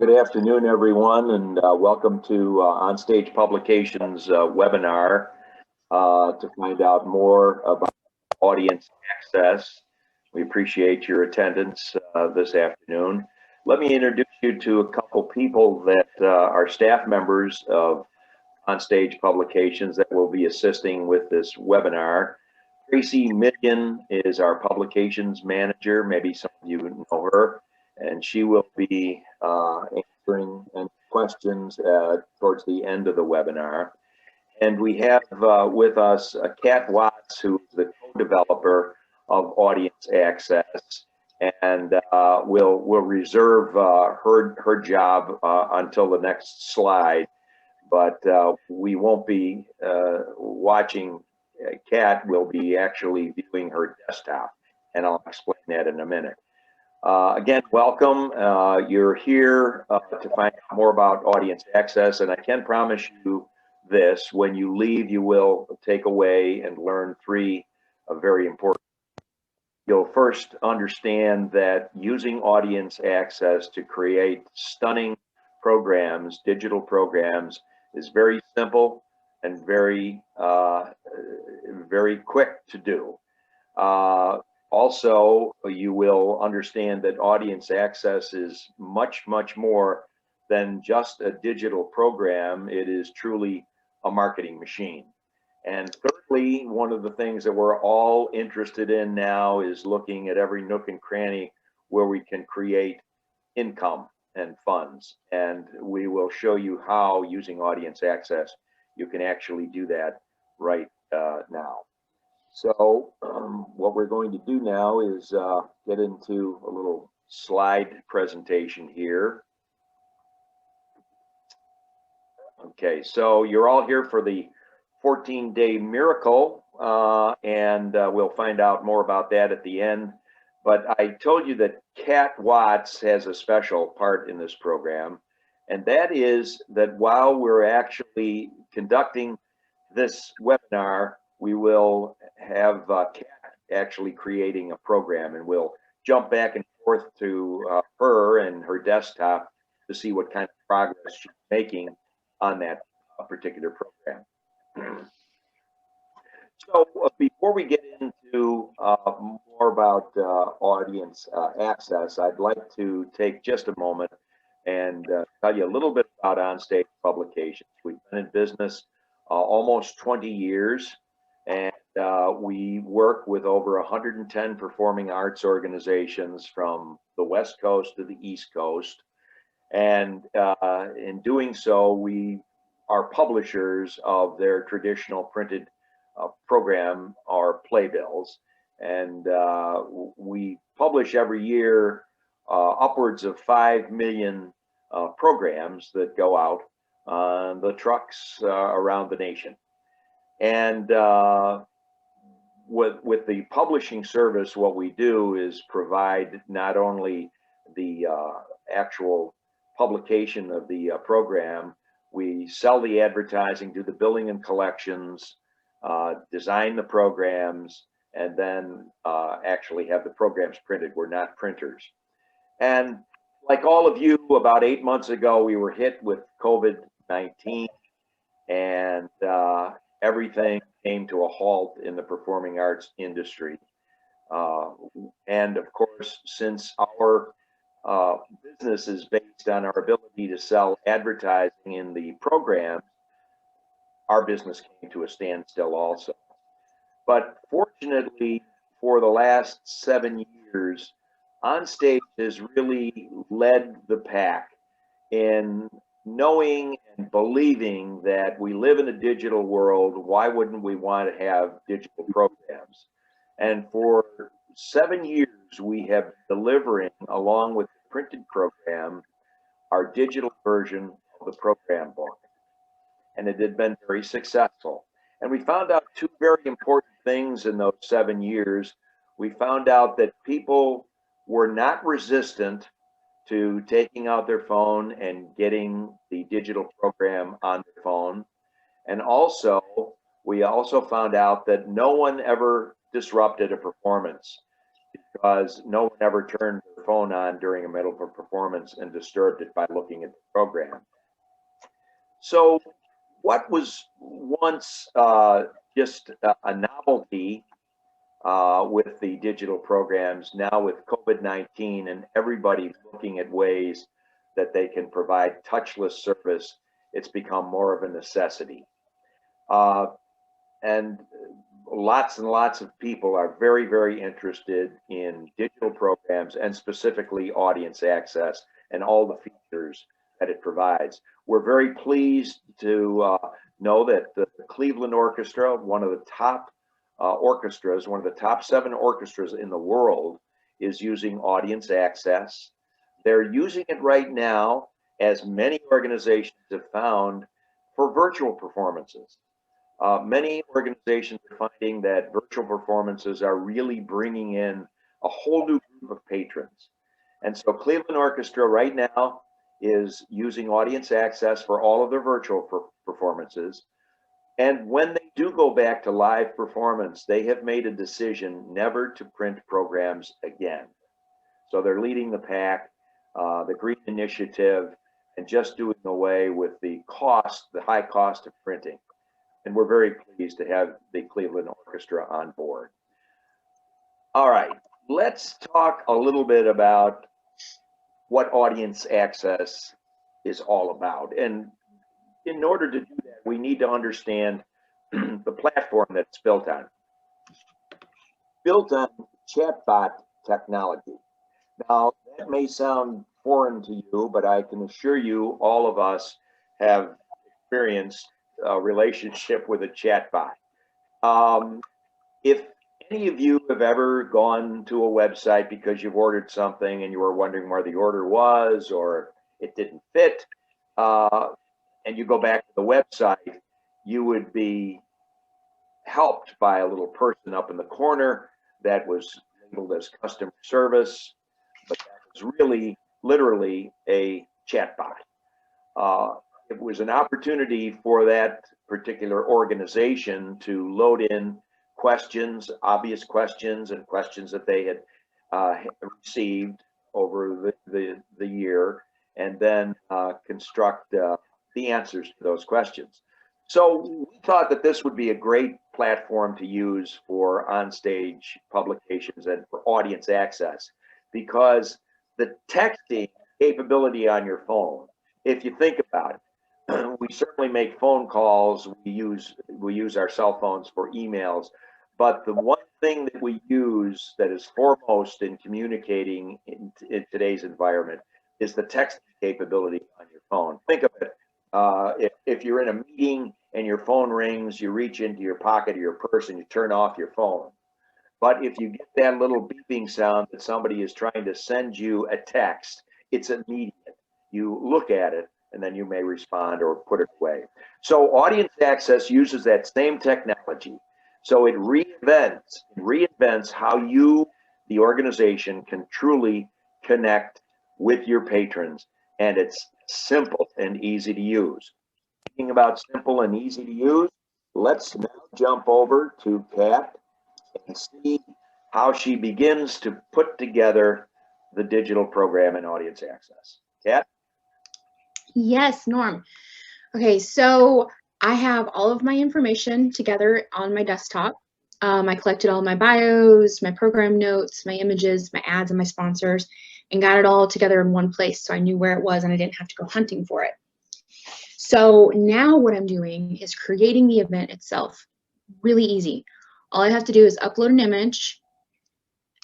Good afternoon, everyone, and welcome to Onstage Publications webinar to find out more about audience access. We appreciate your attendance this afternoon. Let me introduce you to a couple people that are staff members of Onstage Publications that will be assisting with this webinar. Tracy Million is our publications manager. Maybe some of you know her, and she will be answering any questions towards the end of the webinar. And we have with us Kat Watts, who is the co-developer of Audience Access, and we'll reserve her job until the next slide. But we won't be watching Kat. Will be actually viewing her desktop, and I'll explain that in a minute. Again, welcome. You're here to find out more about audience access, and I can promise you this: when you leave, you will take away and learn three very important. You'll first understand that using audience access to create stunning programs, digital programs, is very simple and very quick to do. Also, you will understand that audience access is much more than just a digital program. It is truly a marketing machine. And thirdly, one of the things that we're all interested in now is looking at every nook and cranny where we can create income and funds. And we will show you how, using audience access, you can actually do that right now. So what we're going to do now is get into a little slide presentation here. Okay, so you're all here for the 14-day miracle, and we'll find out more about that at the end. But I told you that Kat Watts has a special part in this program, and that is that while we're actually conducting this webinar, we will have Kat actually creating a program, and we'll jump back and forth to her and her desktop to see what kind of progress she's making on that particular program. So before we get into more about audience access, I'd like to take just a moment and tell you a little bit about Onstage Publications. We've been in business almost 20 years, and we work with over 110 performing arts organizations from the West Coast to the East Coast. And in doing so, we are publishers of their traditional printed program, our playbills. And we publish every year upwards of 5 million programs that go out on the trucks around the nation. And with the publishing service, what we do is provide not only the actual publication of the program, we sell the advertising, do the billing and collections, design the programs, and then actually have the programs printed. We're not printers. And like all of you, about 8 months ago, we were hit with COVID-19, and everything came to a halt in the performing arts industry. And of course, since our business is based on our ability to sell advertising in the program, our business came to a standstill also. But fortunately, for the last 7 years, Onstage has really led the pack in knowing and believing that we live in a digital world. Why wouldn't we want to have digital programs? And for 7 years, we have been delivering, along with the printed program, our digital version of the program book. And it had been very successful. And we found out two very important things in those 7 years. We found out that people were not resistant to taking out their phone and getting the digital program on their phone. And also, we also found out that no one ever disrupted a performance, because no one ever turned their phone on during a middle of a performance and disturbed it by looking at the program. So what was once just a novelty with the digital programs, now with COVID-19 and everybody looking at ways that they can provide touchless service, it's become more of a necessity. And lots and lots of people are very, very interested in digital programs and specifically audience access and all the features that it provides. We're very pleased to know that the Cleveland Orchestra, one of the top orchestras, one of the top 7 orchestras in the world, is using audience access. They're using it right now, as many organizations have found, for virtual performances. Many organizations are finding that virtual performances are really bringing in a whole new group of patrons. And so Cleveland Orchestra right now is using audience access for all of their virtual performances. And when they do go back to live performance, they have made a decision never to print programs again. So they're leading the pack, the Green Initiative, and just doing away with the cost, the high cost of printing. And we're very pleased to have the Cleveland Orchestra on board. All right, let's talk a little bit about what audience access is all about. And in order to do that, we need to understand the platform that it's built on. Built on chatbot technology. Now, that may sound foreign to you, but I can assure you all of us have experienced a relationship with a chatbot. If any of you have ever gone to a website because you've ordered something and you were wondering where the order was or it didn't fit, and you go back to the website, you would be helped by a little person up in the corner that was labeled as customer service, but that was really literally a chatbot. It was an opportunity for that particular organization to load in questions, obvious questions, and questions that they had received over the year, and then construct the answers to those questions. So we thought that this would be a great platform to use for onstage publications and for audience access, because the texting capability on your phone, if you think about it, we certainly make phone calls, we use our cell phones for emails, but the one thing that we use that is foremost in communicating in today's environment is the texting capability on your phone. Think of it, if you're in a meeting and your phone rings, you reach into your pocket or your purse and you turn off your phone. But if you get that little beeping sound that somebody is trying to send you a text, it's immediate. You look at it and then you may respond or put it away. So audience access uses that same technology. So it reinvents how you, the organization, can truly connect with your patrons. And it's simple and easy to use. Speaking about simple and easy to use, let's now jump over to Kat and see how she begins to put together the digital program and audience access. Kat? Yes, Norm. Okay, so I have all of my information together on my desktop. I collected all my bios, my program notes, my images, my ads, and my sponsors, and got it all together in one place so I knew where it was and I didn't have to go hunting for it. So now what I'm doing is creating the event itself. Really easy. All I have to do is upload an image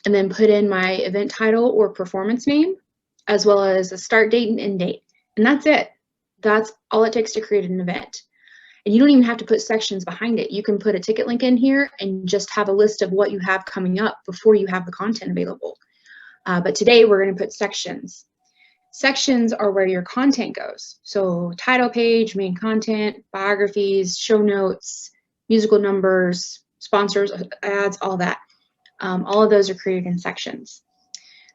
and then put in my event title or performance name, as well as a start date and end date. And that's it. That's all it takes to create an event. And you don't even have to put sections behind it. You can put a ticket link in here and just have a list of what you have coming up before you have the content available. But today we're going to put sections. Sections are where your content goes. So title page, main content, biographies, show notes, musical numbers, sponsors, ads, all that. All of those are created in sections.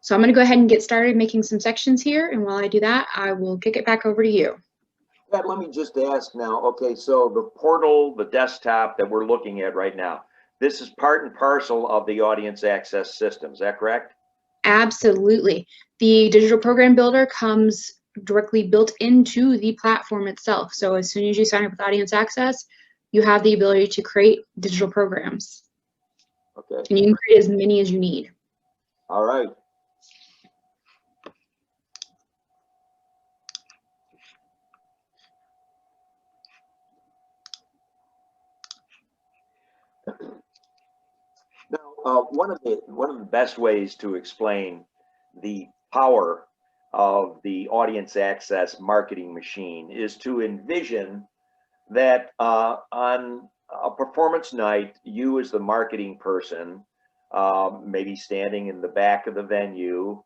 So I'm going to go ahead and get started making some sections here. And while I do that, I will kick it back over to you. Pat, let me just ask now, okay, so the portal, the desktop that we're looking at right now, this is part and parcel of the audience access system, is that correct? Absolutely. The digital program builder comes directly built into the platform itself. So as soon as you sign up with Audience Access, you have the ability to create digital programs. Okay. And you can create as many as you need. All right. Now, one of the best ways to explain the power of the audience access marketing machine is to envision that on a performance night, you as the marketing person, maybe standing in the back of the venue,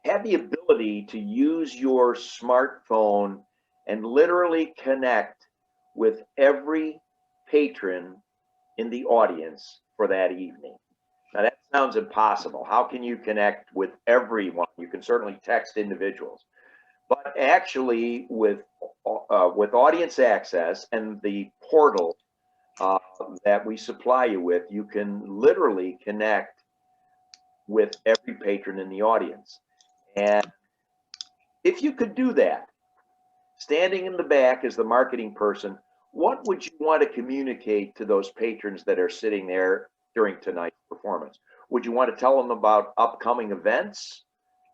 have the ability to use your smartphone and literally connect with every patron in the audience for that evening. Now that sounds impossible. How can you connect with everyone? You can certainly text individuals, but actually with audience access and the portal that we supply you with, you can literally connect with every patron in the audience. And if you could do that, standing in the back as the marketing person, what would you want to communicate to those patrons that are sitting there during tonight's performance? Would you want to tell them about upcoming events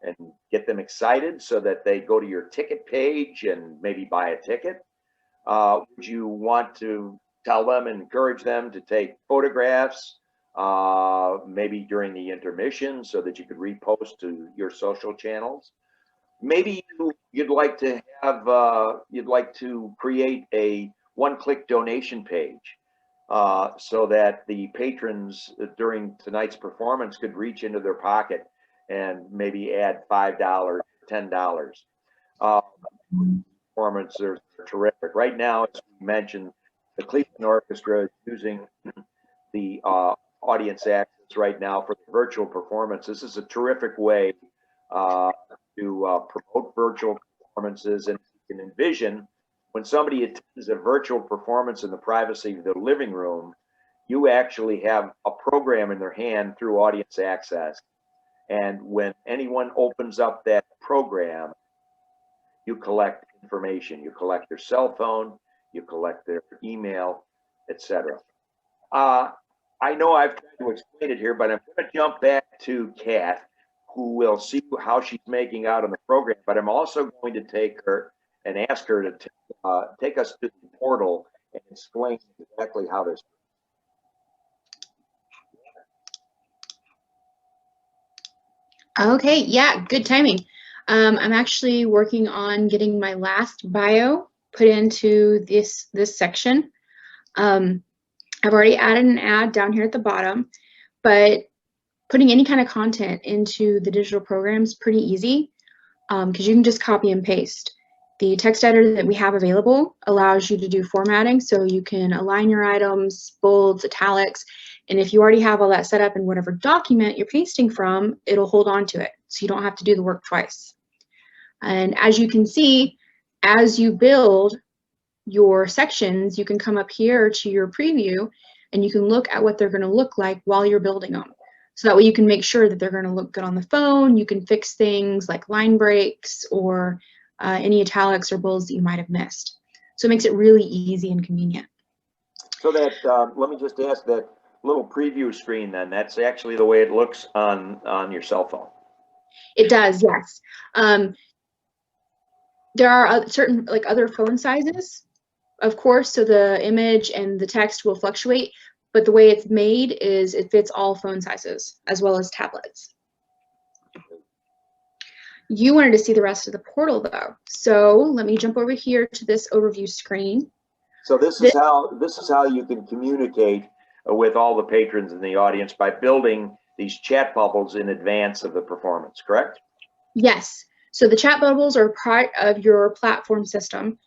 and get them excited so that they go to your ticket page and maybe buy a ticket? Would you want to tell them and encourage them to take photographs, maybe during the intermission so that you could repost to your social channels? Maybe you'd like to have you'd like to create a one-click donation page so that the patrons during tonight's performance could reach into their pocket and maybe add $5, $10. Performance are terrific. Right now, as we mentioned, the Cleveland Orchestra is using the audience access right now for the virtual performance. This is a terrific way to promote virtual performances, and you can envision when somebody attends a virtual performance in the privacy of their living room, you actually have a program in their hand through audience access. And when anyone opens up that program, you collect information. You collect their cell phone, you collect their email, etc. I know I've tried to explain it here, but I'm going to jump back to Kat, who will see how she's making out on the program. But I'm also going to take her and ask her to take us to the portal and explain exactly how this. Okay, yeah, good timing. I'm actually working on getting my last bio put into this section. I've already added an ad down here at the bottom, but putting any kind of content into the digital program is pretty easy because you can just copy and paste. The text editor that we have available allows you to do formatting, so you can align your items, bolds, italics, and if you already have all that set up in whatever document you're pasting from, it'll hold on to it, so you don't have to do the work twice. And as you can see, as you build your sections, you can come up here to your preview and you can look at what they're going to look like while you're building them. So that way you can make sure that they're going to look good on the phone. You can fix things like line breaks or any italics or bolds that you might have missed. So it makes it really easy and convenient. So that, let me just ask, that little preview screen then, that's actually the way it looks on your cell phone? It does, yes. There are certain like other phone sizes, of course, so the image and the text will fluctuate, but the way it's made is it fits all phone sizes as well as tablets. You wanted to see the rest of the portal though, so let me jump over here to this overview screen. So this is how you can communicate with all the patrons in the audience, by building these chat bubbles in advance of the performance, correct? Yes. So the chat bubbles are part of your platform system.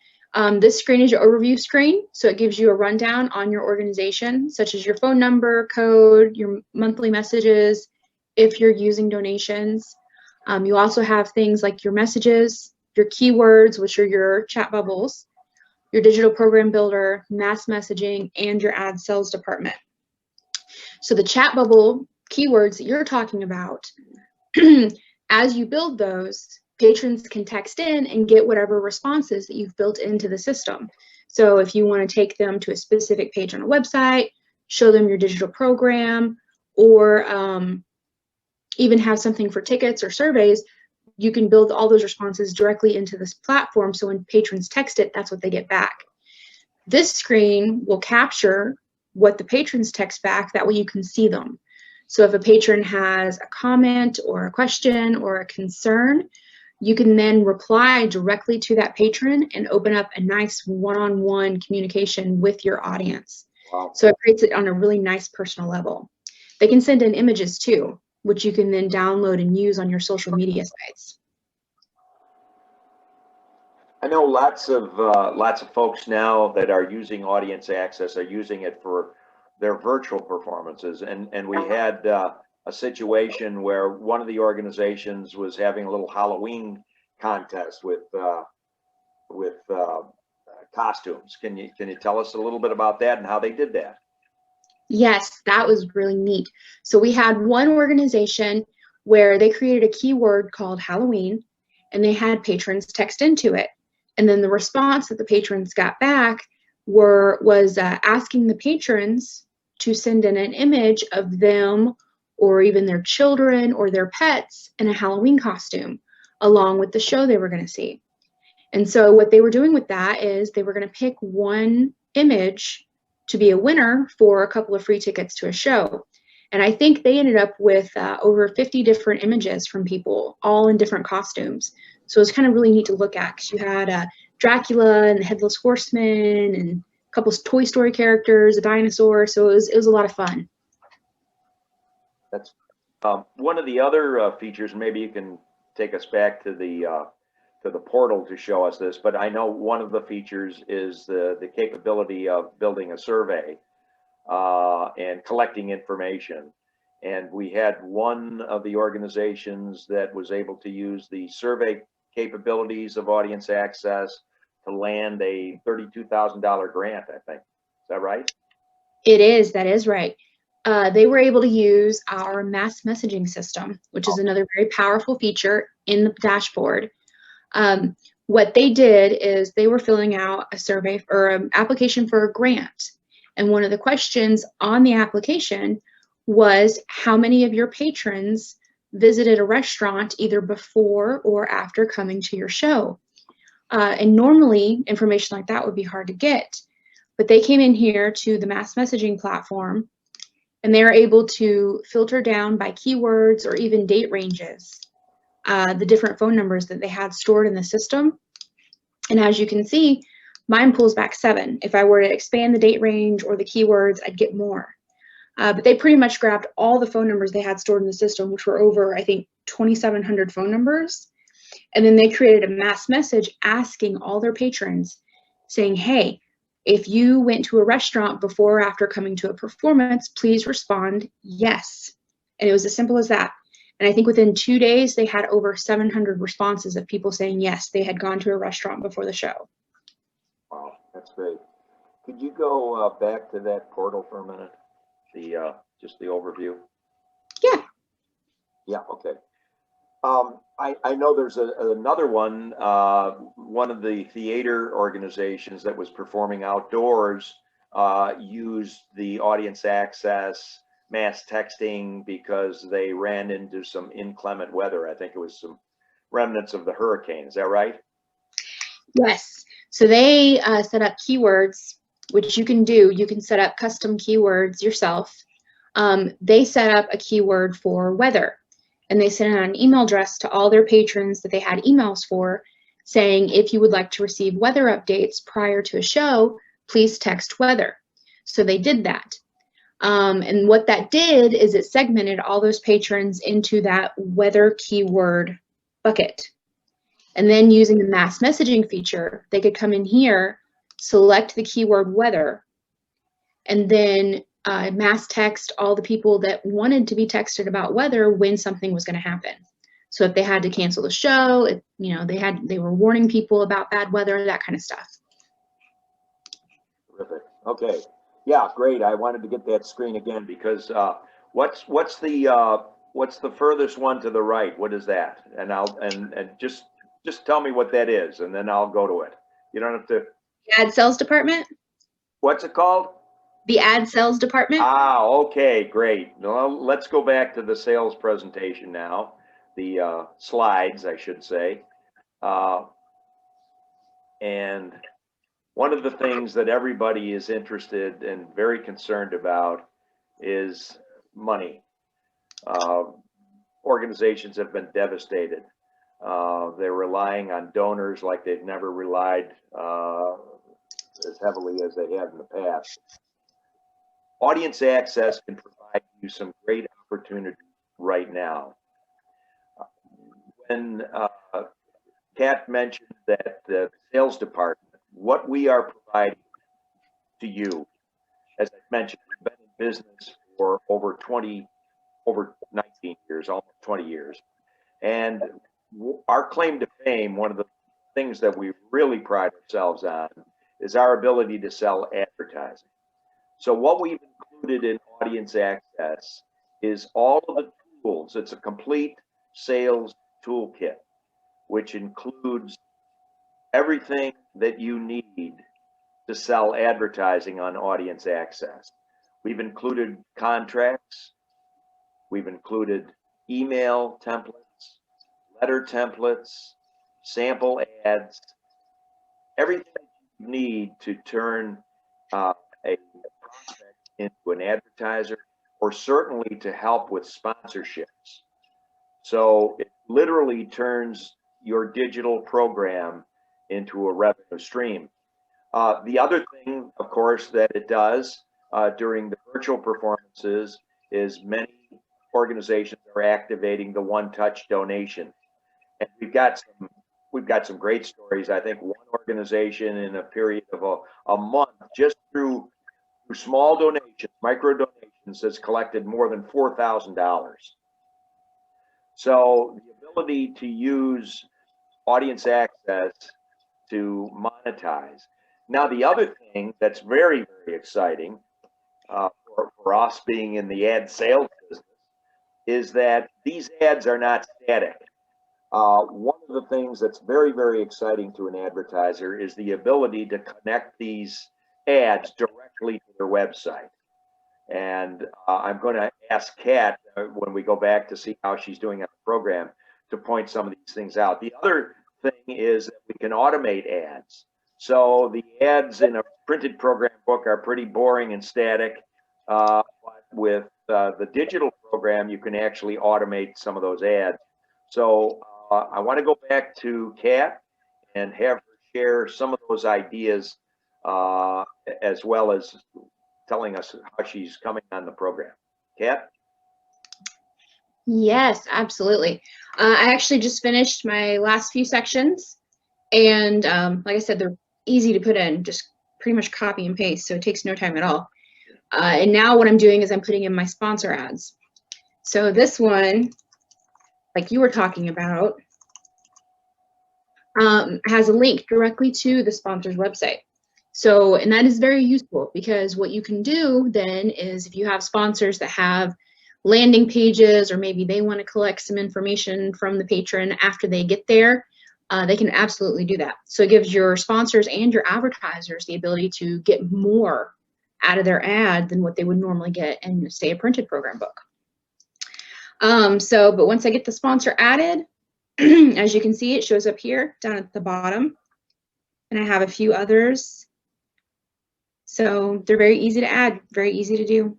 This screen is your overview screen, so it gives you a rundown on your organization, such as your phone number, code, your monthly messages, if you're using donations. You also have things like your messages, your keywords, which are your chat bubbles, your digital program builder, mass messaging, and your ad sales department. So the chat bubble keywords that you're talking about as you build those, patrons can text in and get whatever responses that you've built into the system. So if you want to take them to a specific page on a website, show them your digital program, or even have something for tickets or surveys, you can build all those responses directly into this platform. So when patrons text it, that's what they get back. This screen will capture what the patrons text back. That way you can see them. So if a patron has a comment or a question or a concern, you can then reply directly to that patron and open up a nice one-on-one communication with your audience. Wow. So it creates it on a really nice personal level. They can send in images too, which you can then download and use on your social media sites. I know lots of folks now that are using Audience Access are using it for their virtual performances, and we had a situation where one of the organizations was having a little Halloween contest with costumes. Can you tell us a little bit about that and how they did that? Yes, that was really neat. So we had one organization where they created a keyword called Halloween, and they had patrons text into it. And then the response that the patrons got back was asking the patrons to send in an image of them or even their children or their pets in a Halloween costume, along with the show they were going to see. And so what they were doing with that is they were going to pick one image to be a winner for a couple of free tickets to a show. And I think they ended up with over 50 different images from people, all in different costumes. So it was kind of really neat to look at, because you had Dracula and the Headless Horseman and a couple of Toy Story characters, a dinosaur. So it was a lot of fun. That's one of the other features. Maybe you can take us back to the portal to show us this, but I know one of the features is the capability of building a survey and collecting information. And we had one of the organizations that was able to use the survey capabilities of Audience Access to land a $32,000 grant, I think. Is that right? It is. That is right. They were able to use our mass messaging system, which is another very powerful feature in the dashboard. What they did is they were filling out a survey or an application for a grant. And one of the questions on the application was how many of your patrons visited a restaurant either before or after coming to your show. And normally information like that would be hard to get, but they came in here to the mass messaging platform and they were able to filter down by keywords or even date ranges, the different phone numbers that they had stored in the system. And as you can see, mine pulls back 7. If I were to expand the date range or the keywords, I'd get more. But they pretty much grabbed all the phone numbers they had stored in the system, which were over, I think, 2,700 phone numbers. And then they created a mass message asking all their patrons, saying, hey, if you went to a restaurant before or after coming to a performance, please respond yes. And it was as simple as that. And I think within 2 days, they had over 700 responses of people saying yes, they had gone to a restaurant before the show. Wow, that's great. Could you go back to that portal for a minute? Just the overview. Yeah. Yeah. Okay. I know there's another one. One of the theater organizations that was performing outdoors used the Audience Access mass texting because they ran into some inclement weather. I think it was some remnants of the hurricane. Is that right? Yes. So they set up keywords, which you can do. You can set up custom keywords yourself. They set up a keyword for weather, and they sent out an email address to all their patrons that they had emails for, saying, if you would like to receive weather updates prior to a show, please text weather. So they did that. And what that did is it segmented all those patrons into that weather keyword bucket. And then using the mass messaging feature, they could come in here, select the keyword weather, and then mass text all the people that wanted to be texted about weather when something was going to happen. So if they had to cancel the show, they were warning people about bad weather, that kind of stuff. Terrific. Okay. Yeah, great. I wanted to get that screen again because what's the what's the furthest one to the right? What is that? And and just tell me what that is, and then I'll go to it. You don't have to. The ad sales department. What's it called? The ad sales department. Ah, okay, great. Well, let's go back to the sales presentation now. The slides, I should say. And one of the things that everybody is interested and very concerned about is money. Organizations have been devastated. They're relying on donors like they've never relied as heavily as they have in the past. Audience access can provide you some great opportunities right now. When Kat mentioned that the sales department, what we are providing to you, as I mentioned, we've been in business for over 19 years, almost 20 years. And our claim to fame, one of the things that we really pride ourselves on, is our ability to sell advertising. So what we've included in audience access is all of the tools. It's a complete sales toolkit, which includes everything that you need to sell advertising on audience access. We've included contracts. We've included email templates, letter templates, sample ads, everything you need to turn a prospect into an advertiser, or certainly to help with sponsorships. So it literally turns your digital program into a revenue stream. The other thing, of course, that it does during the virtual performances is many organizations are activating the one-touch donation, and we've got some great stories. I think one organization in a period of a month, just through small donations, micro donations, has collected more than $4,000. So the ability to use audience access to monetize. Now, the other thing that's very, very exciting for us being in the ad sales business is that these ads are not static. One of the things that's very, very exciting to an advertiser is the ability to connect these ads directly to their website. And I'm going to ask Kat when we go back to see how she's doing on the program to point some of these things out. The other thing is that we can automate ads. So the ads in a printed program book are pretty boring and static, but with the digital program, you can actually automate some of those ads. So I want to go back to Kat and have her share some of those ideas as well as telling us how she's coming on the program. Kat? Yes, absolutely. I actually just finished my last few sections, and like I said, they're easy to put in, just pretty much copy and paste, so it takes no time at all. And now what I'm doing is I'm putting in my sponsor ads. So this one, like you were talking about, has a link directly to the sponsor's website. So, and that is very useful, because what you can do then is, if you have sponsors that have landing pages, or maybe they want to collect some information from the patron after they get there, they can absolutely do that. So it gives your sponsors and your advertisers the ability to get more out of their ad than what they would normally get in, say, a printed program book. But once I get the sponsor added, as you can see, it shows up here down at the bottom, and I have a few others. So they're very easy to add, very easy to do.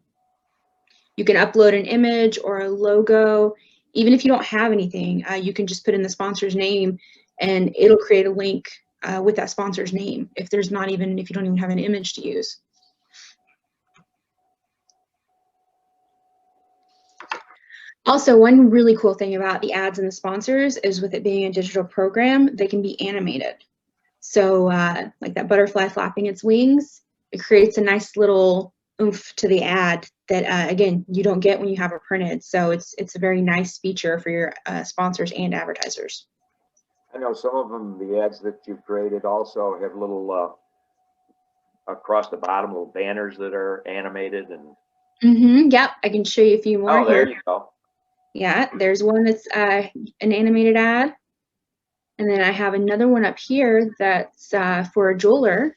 You can upload an image or a logo. Even if you don't have anything, you can just put in the sponsor's name, and it'll create a link with that sponsor's name if you don't even have an image to use. Also, one really cool thing about the ads and the sponsors is, with it being a digital program, they can be animated. So like that butterfly flapping its wings, it creates a nice little oomph to the ad that, again, you don't get when you have it printed. So it's a very nice feature for your sponsors and advertisers. I know some of them, the ads that you've created, also have little, across the bottom, little banners that are animated. And Yep, I can show you a few more oh, there here. you go. Yeah, there's one that's an animated ad. And then I have another one up here that's for a jeweler.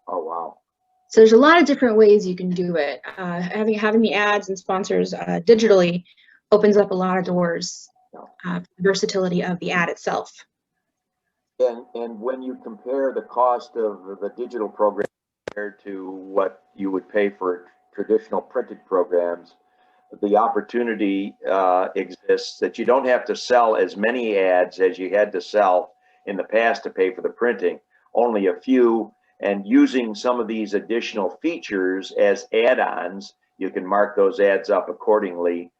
Oh, wow. So there's a lot of different ways you can do it. Having the ads and sponsors digitally opens up a lot of doors. Versatility of the ad itself. And when you compare the cost of the digital program compared to what you would pay for traditional printed programs, the opportunity exists that you don't have to sell as many ads as you had to sell in the past to pay for the printing, only a few. And using some of these additional features as add-ons, you can mark those ads up accordingly.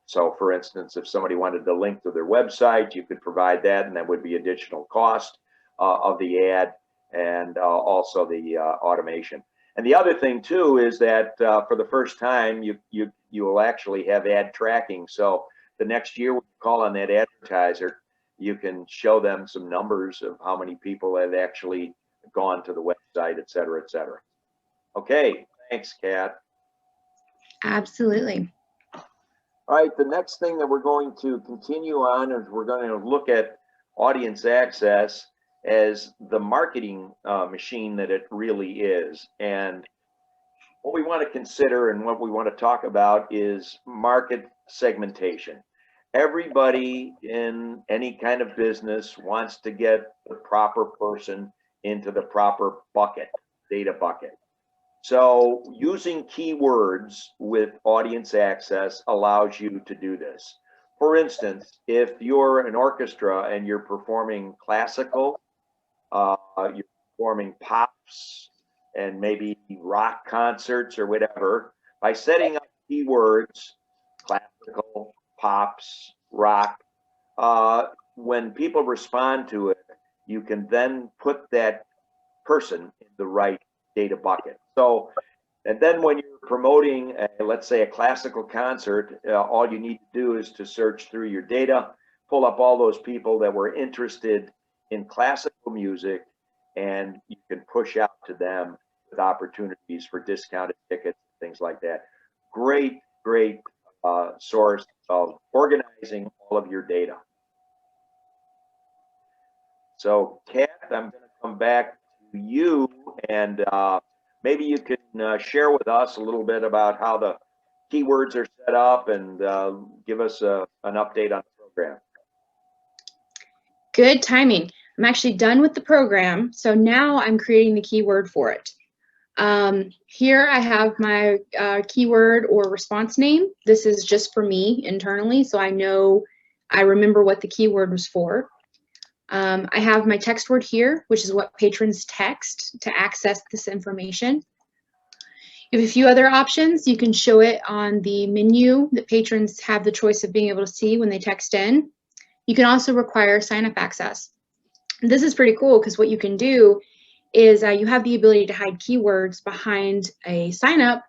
So for instance, if somebody wanted to link to their website, you could provide that, and that would be additional cost of the ad, and also the automation. And the other thing too is that for the first time, you will actually have ad tracking. So the next year when you call on that advertiser, you can show them some numbers of how many people have actually gone to the website, et cetera, et cetera. Okay, thanks, Kat. Absolutely. All right, the next thing that we're going to continue on is we're going to look at audience access as the marketing machine that it really is. And what we want to consider and what we want to talk about is market segmentation. Everybody in any kind of business wants to get the proper person into the proper bucket, data bucket. So using keywords with audience access allows you to do this. For instance, if you're an orchestra and you're performing classical, you're performing pops and maybe rock concerts or whatever, by setting up keywords, classical, pops, rock, when people respond to it, you can then put that person in the right data bucket. So, and then when you're promoting, let's say a classical concert, all you need to do is to search through your data, pull up all those people that were interested in classical music, and you can push out to them with opportunities for discounted tickets, things like that. Great, great source of organizing all of your data. So, Kat, I'm going to come back to you, and maybe you can share with us a little bit about how the keywords are set up, and give us an update on the program. Good timing. I'm actually done with the program, so now I'm creating the keyword for it. Here I have my keyword or response name. This is just for me internally, so I remember what the keyword was for. I have my text word here, which is what patrons text to access this information. You have a few other options. You can show it on the menu that patrons have the choice of being able to see when they text in. You can also require sign-up access. This is pretty cool because what you can do is you have the ability to hide keywords behind a sign-up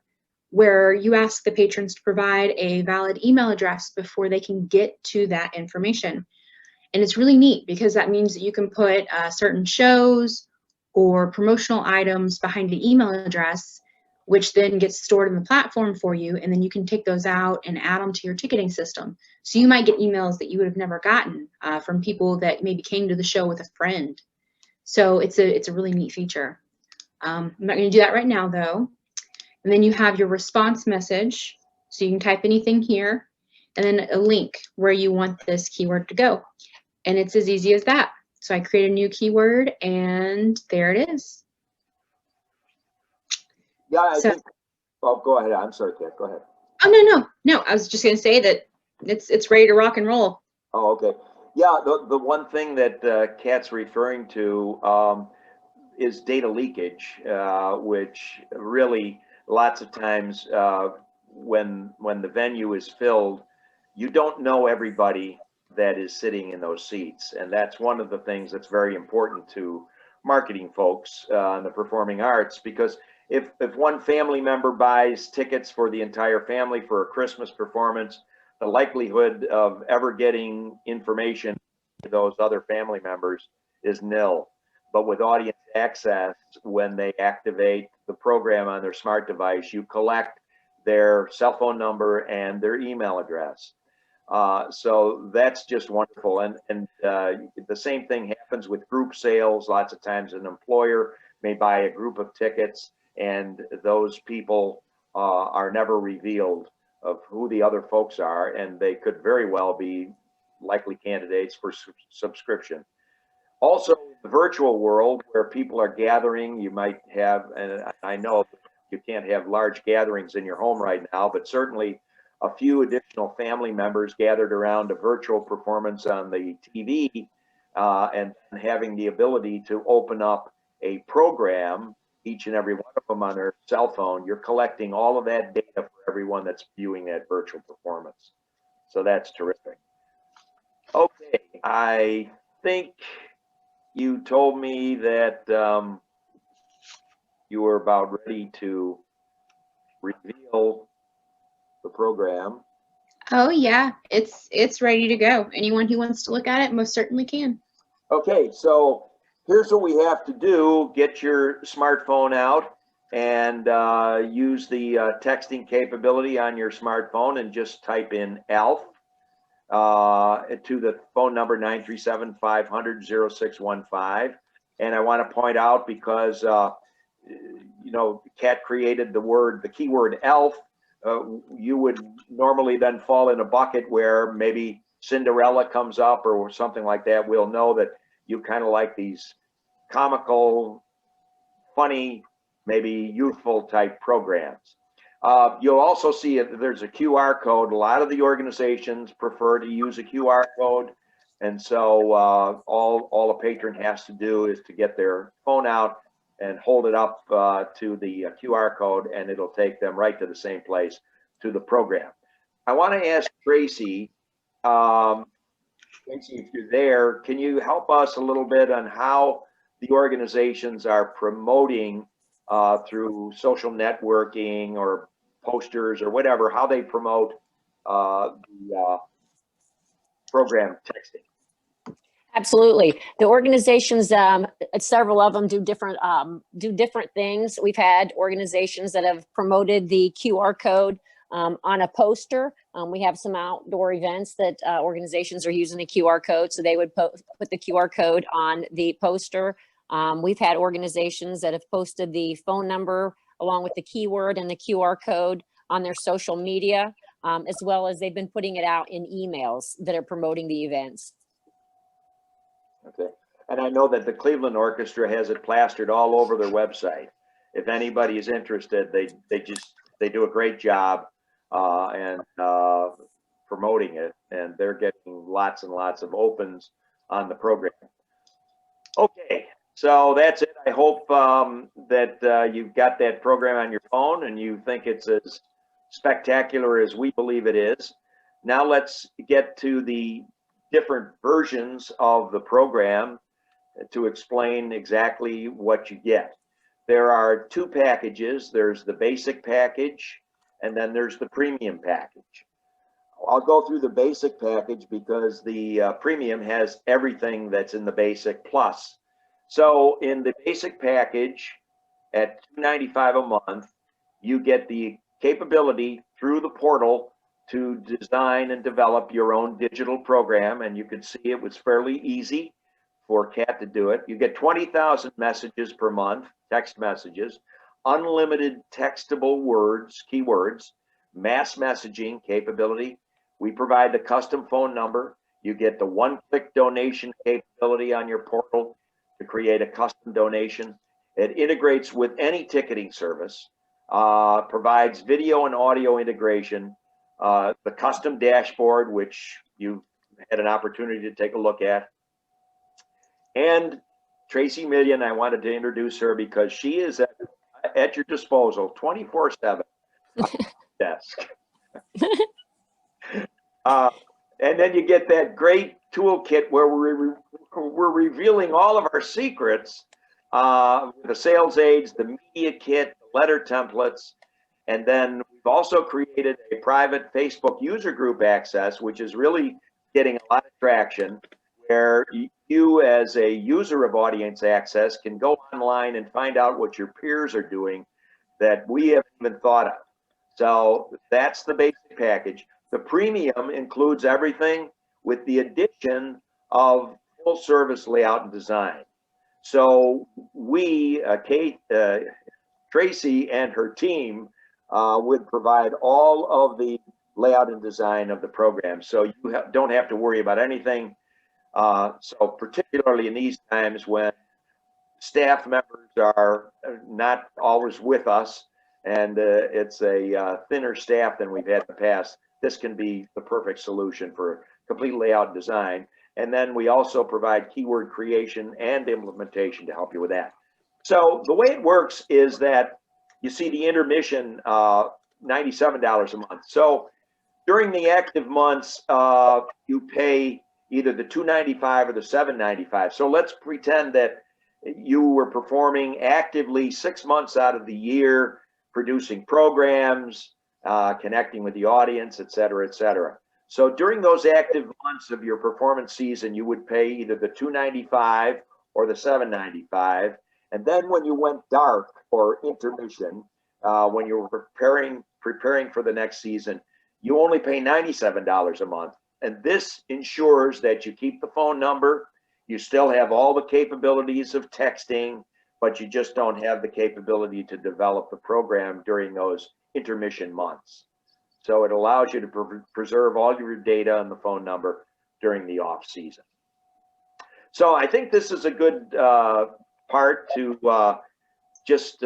where you ask the patrons to provide a valid email address before they can get to that information. And it's really neat because that means that you can put certain shows or promotional items behind the email address, which then gets stored in the platform for you, and then you can take those out and add them to your ticketing system. So you might get emails that you would have never gotten from people that maybe came to the show with a friend. So it's a really neat feature. I'm not going to do that right now though. And then you have your response message, so you can type anything here, and then a link where you want this keyword to go. And it's as easy as that. So I create a new keyword, and there it is. Yeah, I think. Oh, go ahead. I'm sorry, Kat. Go ahead. Oh, no. I was just going to say that it's ready to rock and roll. Oh, okay. Yeah, the one thing that Kat's referring to is data leakage, which really lots of times when the venue is filled, you don't know everybody that is sitting in those seats, and that's one of the things that's very important to marketing folks in the performing arts, because if one family member buys tickets for the entire family for a Christmas performance, the likelihood of ever getting information to those other family members is nil. But with audience access, when they activate the program on their smart device, you collect their cell phone number and their email address. So that's just wonderful. And the same thing happens with group sales. Lots of times an employer may buy a group of tickets, and those people are never revealed of who the other folks are, and they could very well be likely candidates for subscription. Also, the virtual world where people are gathering, you might have, and I know you can't have large gatherings in your home right now, but certainly a few additional family members gathered around a virtual performance on the TV, and having the ability to open up a program, each and every one of them on their cell phone. You're collecting all of that data for everyone that's viewing that virtual performance. So that's terrific. Okay, I think you told me that you were about ready to reveal the program. Oh yeah, it's ready to go. Anyone who wants to look at it most certainly can. Okay, so here's what we have to do. Get your smartphone out and use the texting capability on your smartphone and just type in ELF to the phone number 937-500-0615. And I want to point out, because you know, Kat created the keyword ELF, you would normally then fall in a bucket where maybe Cinderella comes up or something like that. We'll know that you kind of like these comical, funny, maybe youthful type programs. You'll also see there's a QR code. A lot of the organizations prefer to use a QR code. And so all a patron has to do is to get their phone out and hold it up to the QR code, and it'll take them right to the same place, to the program. I want to ask Tracy, Tracy, if you're there, can you help us a little bit on how the organizations are promoting through social networking or posters or whatever, how they promote the program texting? Absolutely. The organizations, several of them do different things. We've had organizations that have promoted the QR code on a poster. We have some outdoor events that organizations are using the QR code, so they would put the QR code on the poster. We've had organizations that have posted the phone number along with the keyword and the QR code on their social media, as well as they've been putting it out in emails that are promoting the events. Okay, and I know that the Cleveland Orchestra has it plastered all over their website. If anybody is interested, they do a great job and promoting it, and they're getting lots and lots of opens on the program. Okay, so that's it. I hope that you've got that program on your phone and you think it's as spectacular as we believe it is. Now let's get to the different versions of the program to explain exactly what you get. There are two packages. There's the basic package, and then there's the premium package. I'll go through the basic package because the premium has everything that's in the basic plus. So in the basic package at $295 a month, you get the capability through the portal to design and develop your own digital program. And you can see it was fairly easy for Kat to do it. You get 20,000 messages per month, text messages, unlimited textable words, keywords, mass messaging capability. We provide the custom phone number. You get the one-click donation capability on your portal to create a custom donation. It integrates with any ticketing service, provides video and audio integration, the custom dashboard, which you had an opportunity to take a look at. And Tracy Million, I wanted to introduce her because she is at your disposal 24/7 desk. And then you get that great toolkit where we're revealing all of our secrets, the sales aids, the media kit, the letter templates. And then we've also created a private Facebook user group access, which is really getting a lot of traction, where you as a user of Audience Access can go online and find out what your peers are doing that we haven't even thought of. So that's the basic package. The premium includes everything with the addition of full service layout and design. So we, Tracy and her team would provide all of the layout and design of the program. So you don't have to worry about anything. So particularly in these times when staff members are not always with us and it's a thinner staff than we've had in the past, this can be the perfect solution for complete layout and design. And then we also provide keyword creation and implementation to help you with that. So the way it works is that you see the intermission, $97 a month. So during the active months, you pay either the $295 or the $795. So let's pretend that you were performing actively 6 months out of the year, producing programs, connecting with the audience, et cetera, et cetera. So during those active months of your performance season, you would pay either the $295 or the $795. And then when you went dark or intermission, when you were preparing for the next season, you only pay $97 a month. And this ensures that you keep the phone number, you still have all the capabilities of texting, but you just don't have the capability to develop the program during those intermission months. So it allows you to preserve all your data and the phone number during the off season. So I think this is a good part to just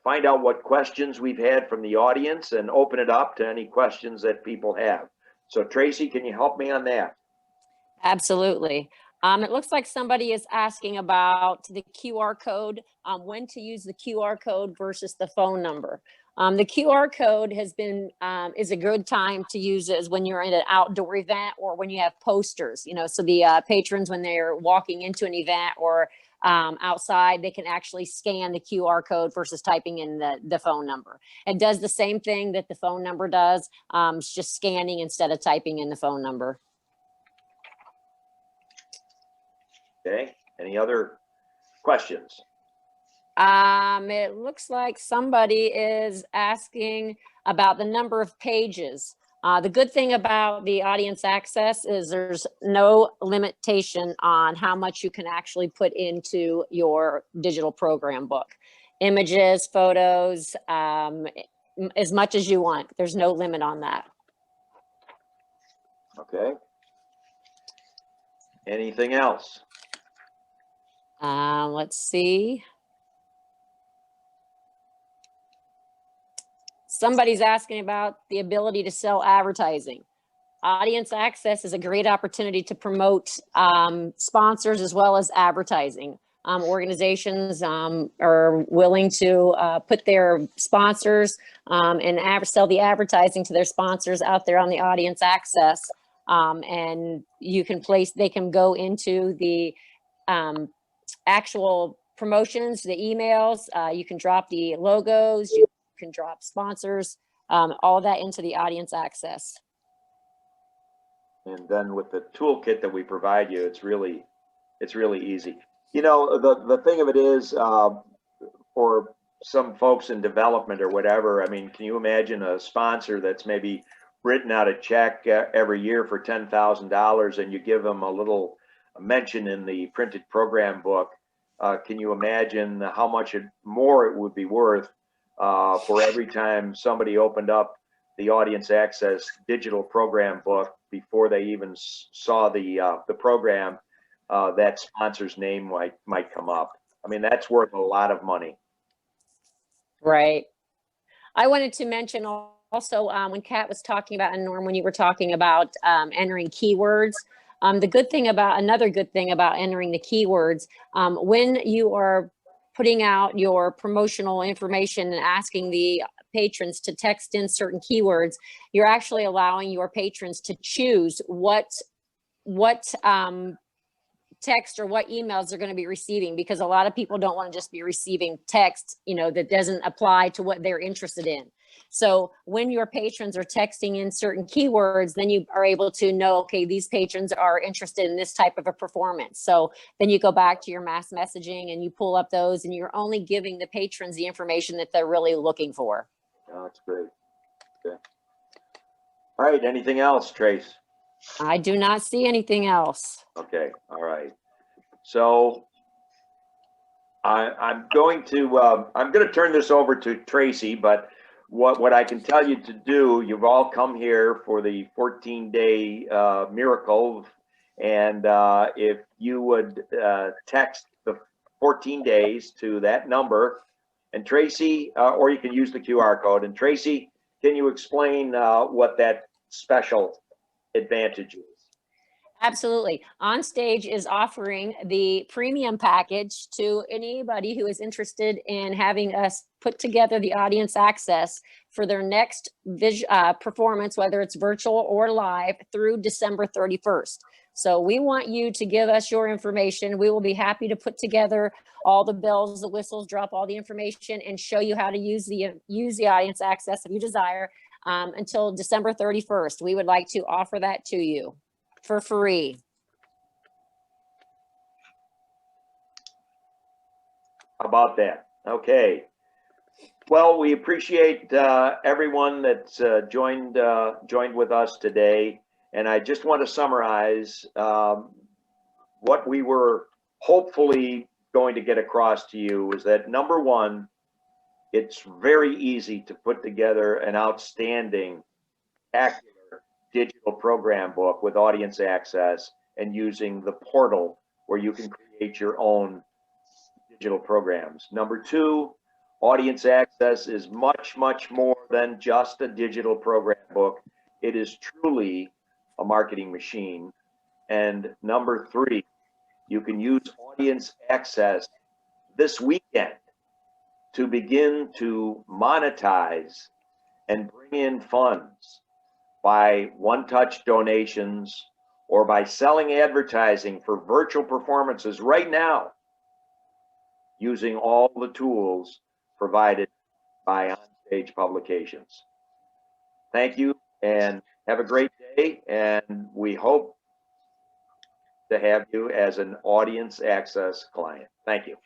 find out what questions we've had from the audience and open it up to any questions that people have. So Tracy, can you help me on that? Absolutely. It looks like somebody is asking about the QR code, when to use the QR code versus the phone number. The QR code has been, is a good time to use it when you're in an outdoor event or when you have posters, you know, so the patrons, when they're walking into an event or outside, they can actually scan the QR code versus typing in the phone number. It does the same thing that the phone number does. It's just scanning instead of typing in the phone number. Okay, any other questions? It looks like somebody is asking about the number of pages. The good thing about the audience access is there's no limitation on how much you can actually put into your digital program book. Images, photos, as much as you want. There's no limit on that. Okay. Anything else? Let's see. Somebody's asking about the ability to sell advertising. Audience access is a great opportunity to promote sponsors as well as advertising. Organizations are willing to put their sponsors and sell the advertising to their sponsors out there on the audience access. And you can they can go into the actual promotions, the emails, you can drop the logos, you can drop sponsors, all that into the audience access. And then with the toolkit that we provide you, it's really easy. You know, the thing of it is, for some folks in development or whatever, I mean, can you imagine a sponsor that's maybe written out a check every year for $10,000 and you give them a little mention in the printed program book? Can you imagine how much more it would be worth for every time somebody opened up the audience access digital program book before they even saw the program, that sponsor's name might come up. I mean, that's worth a lot of money. Right. I wanted to mention also when Kat was talking about, and Norm, when you were talking about entering keywords, another good thing about entering the keywords, when you are putting out your promotional information and asking the patrons to text in certain keywords, you're actually allowing your patrons to choose what text or what emails they're going to be receiving, because a lot of people don't want to just be receiving text, you know, that doesn't apply to what they're interested in. So when your patrons are texting in certain keywords, then you are able to know, okay, these patrons are interested in this type of a performance. So then you go back to your mass messaging and you pull up those, and you're only giving the patrons the information that they're really looking for. Oh, that's great. Okay. All right, anything else, Trace? I do not see anything else. Okay, all right. So I'm going to turn this over to Tracy, but what I can tell you to do, you've all come here for the 14-day miracle, and if you would text the 14 days to that number, and Tracy, or you can use the QR code, and Tracy, can you explain what that special advantage is? Absolutely. On Stage is offering the premium package to anybody who is interested in having us put together the audience access for their next performance, whether it's virtual or live, through December 31st. So we want you to give us your information. We will be happy to put together all the bells, the whistles, drop all the information, and show you how to use the audience access if you desire until December 31st. We would like to offer that to you for free. How about that? Okay. Well, we appreciate everyone that's joined with us today, and I just want to summarize what we were hopefully going to get across to you is that, number one, it's very easy to put together an outstanding, accurate digital program book with audience access and using the portal where you can create your own digital programs. Number two, audience access is much, much more than just a digital program book. It is truly a marketing machine. And number three, you can use audience access this weekend to begin to monetize and bring in funds by one-touch donations or by selling advertising for virtual performances right now using all the tools provided by OnStage Publications. Thank you and have a great day, and we hope to have you as an audience access client. Thank you.